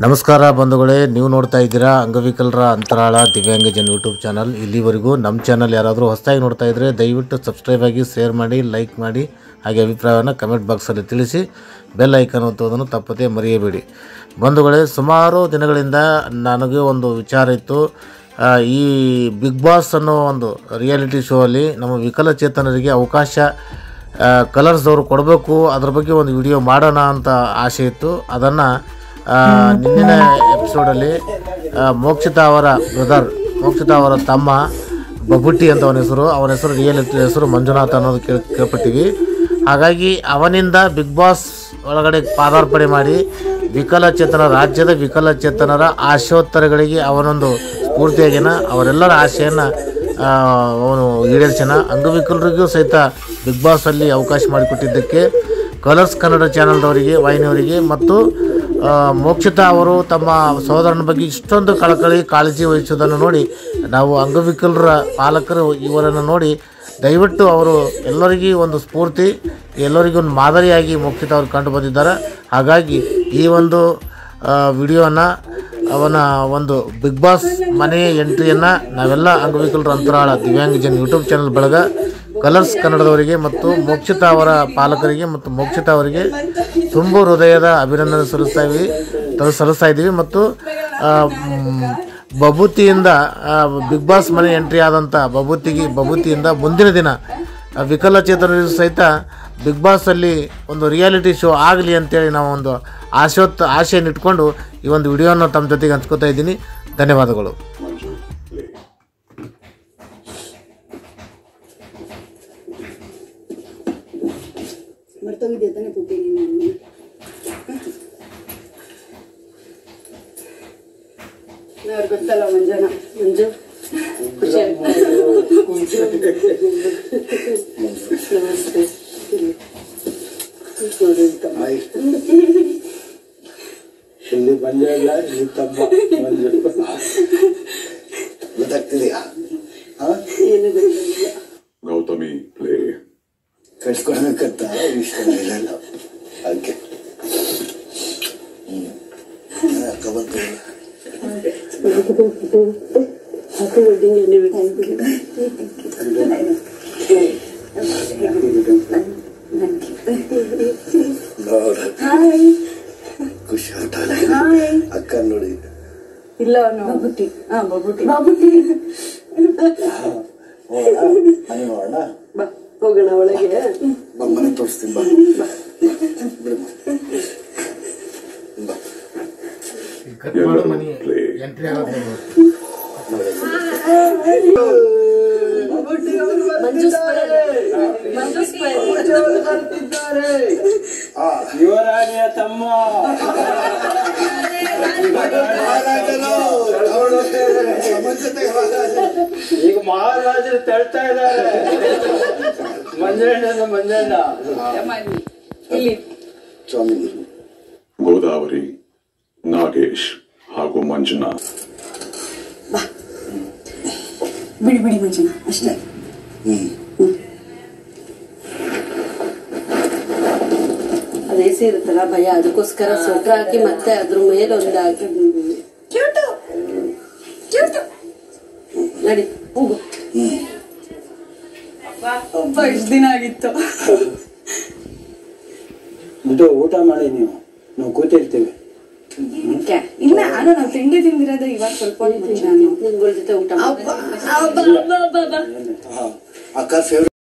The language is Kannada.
ನಮಸ್ಕಾರ ಬಂಧುಗಳೇ, ನೀವು ನೋಡ್ತಾ ಇದ್ದೀರಾ ಅಂಗವಿಕಲರ ಅಂತರಾಳ ದಿವ್ಯಾಂಗಜನ್ ಯೂಟ್ಯೂಬ್ ಚಾನಲ್. ಇಲ್ಲಿವರೆಗೂ ನಮ್ಮ ಚಾನಲ್ ಯಾರಾದರೂ ಹೊಸದಾಗಿ ನೋಡ್ತಾ ಇದ್ದರೆ ದಯವಿಟ್ಟು ಸಬ್ಸ್ಕ್ರೈಬ್ ಆಗಿ, ಶೇರ್ ಮಾಡಿ, ಲೈಕ್ ಮಾಡಿ, ಹಾಗೆ ಅಭಿಪ್ರಾಯವನ್ನು ಕಮೆಂಟ್ ಬಾಕ್ಸಲ್ಲಿ ತಿಳಿಸಿ. ಬೆಲ್ ಐಕನ್ ಒತ್ತುವುದನ್ನು ತಪ್ಪದೇ ಮರೆಯಬೇಡಿ. ಬಂಧುಗಳೇ, ಸುಮಾರು ದಿನಗಳಿಂದ ನನಗೆ ಒಂದು ವಿಚಾರ ಇತ್ತು. ಈ ಬಿಗ್ ಬಾಸ್ ಅನ್ನೋ ಒಂದು ರಿಯಾಲಿಟಿ ಶೋ ಅಲ್ಲಿ ನಮ್ಮ ವಿಕಲಚೇತನರಿಗೆ ಅವಕಾಶ ಕಲರ್ಸ್ದವರು ಕೊಡಬೇಕು, ಅದ್ರ ಬಗ್ಗೆ ಒಂದು ವಿಡಿಯೋ ಮಾಡೋಣ ಅಂತ ಆಸೆ ಇತ್ತು. ಅದನ್ನು ನಿನ್ನಿನ ಎಪಿಸೋಡಲ್ಲಿ ಮೋಕ್ಷಿತಾ ಅವರ ಬ್ರದರ್, ಮೋಕ್ಷಿತಾ ಅವರ ತಮ್ಮ ಬಬುಟ್ಟಿ ಅಂತ ಅವನ ಹೆಸರು ರಿಯಾಲಿಟಿ ಹೆಸರು ಮಂಜುನಾಥ್ ಅನ್ನೋದು ಕೇಳ್ಪಟ್ಟಿವಿ. ಹಾಗಾಗಿ ಅವನಿಂದ ಬಿಗ್ ಬಾಸ್ ಒಳಗಡೆ ಪಾದಾರ್ಪಣೆ ಮಾಡಿ ರಾಜ್ಯದ ವಿಕಲಚೇತನರ ಆಶೋತ್ತರಗಳಿಗೆ ಅವನೊಂದು ಸ್ಫೂರ್ತಿಯಾಗಿನ ಅವರೆಲ್ಲರ ಆಶೆಯನ್ನು ಅವನು ಈಡೇರಿಸನ. ಅಂಗವಿಕಲರಿಗೂ ಸಹಿತ ಬಿಗ್ ಬಾಸಲ್ಲಿ ಅವಕಾಶ ಮಾಡಿಕೊಟ್ಟಿದ್ದಕ್ಕೆ ಕಲರ್ಸ್ ಕನ್ನಡ ಚಾನಲ್ದವರಿಗೆ, ವಾಹಿನಿಯವರಿಗೆ ಮತ್ತು ಮೋಕ್ಷಿತಾ ಅವರು ತಮ್ಮ ಸಹೋದರನ ಬಗ್ಗೆ ಇಷ್ಟೊಂದು ಕಾಳಜಿ ವಹಿಸೋದನ್ನು ನೋಡಿ ನಾವು ಅಂಗವಿಕಲರ ಪಾಲಕರು ಇವರನ್ನು ನೋಡಿ ದಯವಿಟ್ಟು ಅವರು ಎಲ್ಲರಿಗೂ ಒಂದು ಸ್ಫೂರ್ತಿ, ಎಲ್ಲರಿಗೂ ಒಂದು ಮಾದರಿಯಾಗಿ ಮೋಕ್ಷಿತಾ ಅವರು ಕಂಡು ಬಂದಿದ್ದಾರೆ. ಹಾಗಾಗಿ ಈ ಒಂದು ವಿಡಿಯೋನ ಅವನ ಒಂದು ಬಿಗ್ ಬಾಸ್ ಮನೆಯ ಎಂಟ್ರಿಯನ್ನು ನಾವೆಲ್ಲ ಅಂಗವಿಕಲರ ಅಂತರಾಳ ದಿವ್ಯಾಂಗಜನ್ ಯೂಟ್ಯೂಬ್ ಚಾನಲ್ ಬಳಗ ಕಲರ್ಸ್ ಕನ್ನಡದವರಿಗೆ ಮತ್ತು ಮೋಕ್ಷಿತಾ ಅವರ ಪಾಲಕರಿಗೆ ಮತ್ತು ಮೋಕ್ಷಿತಾ ಅವರಿಗೆ ತುಂಬ ಹೃದಯದ ಅಭಿನಂದನೆ ಸಲ್ಲಿಸ್ತಾ ಇದ್ದೀವಿ. ಮತ್ತು ಬಬೂತಿಯಿಂದ ಬಿಗ್ ಬಾಸ್ ಮನೆ ಎಂಟ್ರಿ ಆದಂಥ ಬಬೂತಿಯಿಂದ ಮುಂದಿನ ದಿನ ವಿಕಲಚೇತನರಿಗೂ ಸಹಿತ ಬಿಗ್ ಬಾಸಲ್ಲಿ ಒಂದು ರಿಯಾಲಿಟಿ ಶೋ ಆಗಲಿ ಅಂತೇಳಿ ನಾವು ಒಂದು ಆಶೆಯನ್ನು ಇಟ್ಕೊಂಡು ಈ ಒಂದು ವಿಡಿಯೋನ ತಮ್ಮ ಜೊತೆಗೆ ಹಂಚ್ಕೋತಾ ಇದ್ದೀನಿ. ಧನ್ಯವಾದಗಳು. ಗೊತ್ತಲ್ಲ ಮಂಜು ಇಲ್ಲಿ ಬಂದಿಲ್ಲ, ತಮ್ಮ ಗೊತ್ತಾಗ್ತಿದೆಯಾ? ಏನು ಗೊತ್ತಿಲ್ಲ. ಗೌತಮಿ ಪ್ಲೇ ಕಟ್ಕೊಳ್ಬೇಕಂತ ಇಷ್ಟ ಇಲ್ಲ ಅದಕ್ಕೆ ಅಕ್ಕ ಬಂತು. ಖುಷಿ ಅಕ್ಕ ನೋಡಿ ಇಲ್ಲ ಬಬುಟಿ ಮನೆ ನೋಡೋಣ, ಹೋಗೋಣ ಒಳಗೆ. ಮನೆ ತೋರಿಸ್ತೀನಿ ಬಾ. ಯುವರಾಣಿಯ ತಮ್ಮ ಈಗ ಮಹಾರಾಜರು ತಳ್ತಾ ಇದ್ದಾರೆ. ಮಂಜಣ್ಣ ಸ್ವಾಮಿ ಗೋದಾವರಿ, ನಾಗೇಶ್ ಹಾಗೂ ಮಂಜುನಾಥ್. ಬಿಡಿ ಮಂಜಣ್ಣ ಅಷ್ಟೇ. ಅದೇಸಿ ಇರುತ್ತಲ್ಲ ಭಯ, ಅದಕ್ಕೋಸ್ಕರ ಸ್ವೆಟರ್ ಹಾಕಿ ಮತ್ತೆ ಅದ್ರ ಮೇಲೆ ಒಂದು ಹಾಕಿ ನಡಿ ಹೋಗು. ಇಷ್ಟು ದಿನ ಆಗಿತ್ತು. ಊಟ ಮಾಡಿ ನಾವು ಕೂತಿರ್ತೀವಿ. ಇಲ್ಲ ನಾವು ತಿಂಡಿ ತಿಂದಿರೋದು ಇವಾಗ ಸ್ವಲ್ಪ ನಿಮ್ಗಳ ಜೊತೆ ಊಟ ಅಕ್ಕ ಫೇವ್ರೆಟ್